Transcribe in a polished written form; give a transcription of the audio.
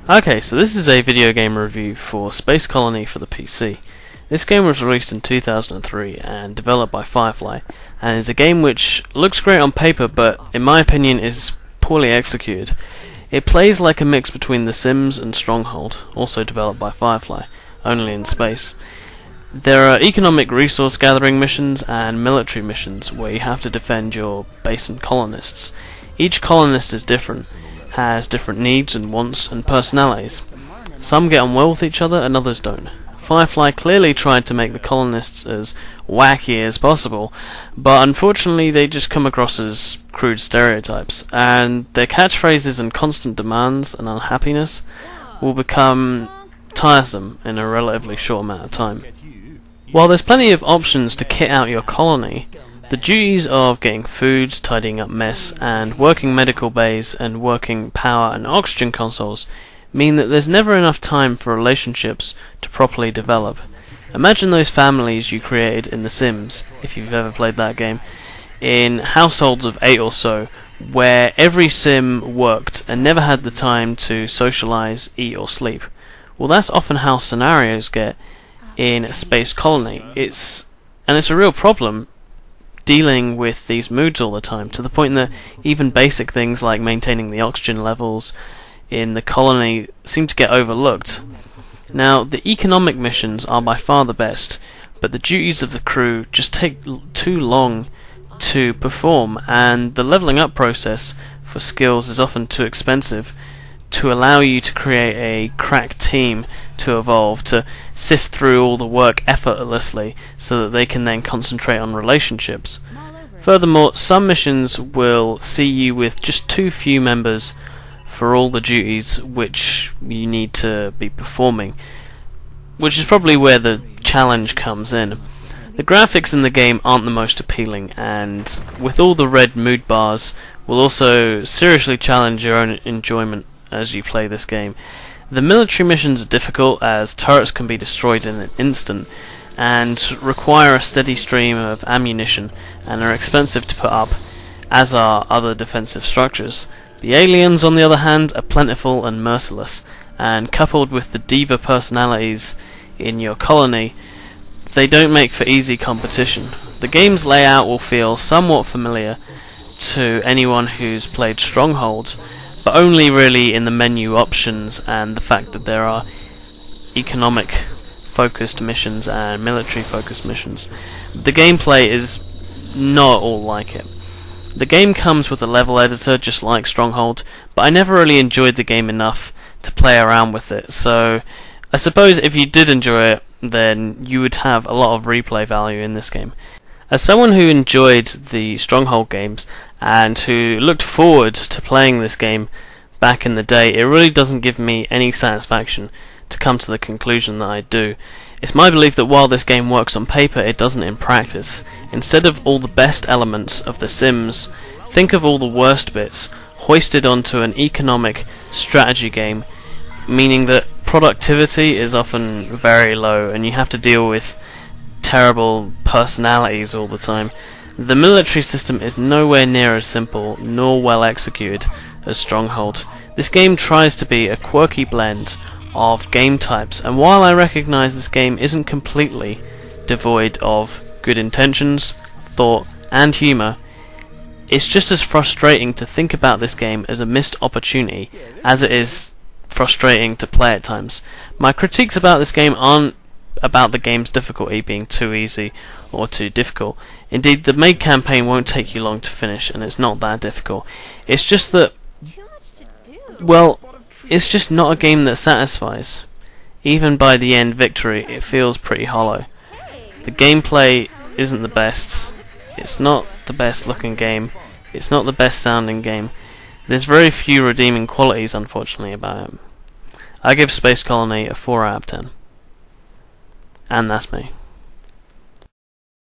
Okay, so this is a video game review for Space Colony for the PC. This game was released in 2003 and developed by Firefly, and is a game which looks great on paper but in my opinion is poorly executed. It plays like a mix between The Sims and Stronghold, also developed by Firefly, only in space. There are economic resource gathering missions and military missions where you have to defend your base and colonists. Each colonist is different, has different needs and wants and personalities. Some get on well with each other and others don't. Firefly clearly tried to make the colonists as wacky as possible, but unfortunately they just come across as crude stereotypes, and their catchphrases and constant demands and unhappiness will become tiresome in a relatively short amount of time. While there's plenty of options to kit out your colony, the duties of getting food, tidying up mess, and working medical bays and working power and oxygen consoles mean that there's never enough time for relationships to properly develop. Imagine those families you created in The Sims, if you've ever played that game, in households of 8 or so, where every sim worked and never had the time to socialize, eat or sleep. Well, that's often how scenarios get in a space colony. It's a real problem dealing with these moods all the time, to the point that even basic things like maintaining the oxygen levels in the colony seem to get overlooked. Now, the economic missions are by far the best, but the duties of the crew just take too long to perform, and the leveling up process for skills is often too expensive to allow you to create a crack team to evolve, to sift through all the work effortlessly so that they can then concentrate on relationships. Furthermore, some missions will see you with just too few members for all the duties which you need to be performing, which is probably where the challenge comes in. The graphics in the game aren't the most appealing, and with all the red mood bars will also seriously challenge your own enjoyment as you play this game. The military missions are difficult, as turrets can be destroyed in an instant and require a steady stream of ammunition and are expensive to put up, as are other defensive structures. The aliens, on the other hand, are plentiful and merciless, and coupled with the diva personalities in your colony, they don't make for easy competition. The game's layout will feel somewhat familiar to anyone who's played Stronghold, but only really in the menu options and the fact that there are economic focused missions and military focused missions. The gameplay is not all like it. The game comes with a level editor just like Stronghold, but I never really enjoyed the game enough to play around with it, so I suppose if you did enjoy it, then you would have a lot of replay value in this game. As someone who enjoyed the Stronghold games and who looked forward to playing this game back in the day, it really doesn't give me any satisfaction to come to the conclusion that I do. It's my belief that while this game works on paper, it doesn't in practice. Instead of all the best elements of The Sims, think of all the worst bits hoisted onto an economic strategy game, meaning that productivity is often very low and you have to deal with terrible personalities all the time. The military system is nowhere near as simple nor well executed as Stronghold. This game tries to be a quirky blend of game types, and while I recognise this game isn't completely devoid of good intentions, thought and humour, it's just as frustrating to think about this game as a missed opportunity as it is frustrating to play at times. My critiques about this game aren't about the game's difficulty being too easy or too difficult. Indeed, the main campaign won't take you long to finish, and it's not that difficult. It's just that, well, it's just not a game that satisfies. Even by the end victory, it feels pretty hollow. The gameplay isn't the best. It's not the best looking game. It's not the best sounding game. There's very few redeeming qualities, unfortunately, about it. I give Space Colony a 4 out of 10. And that's me.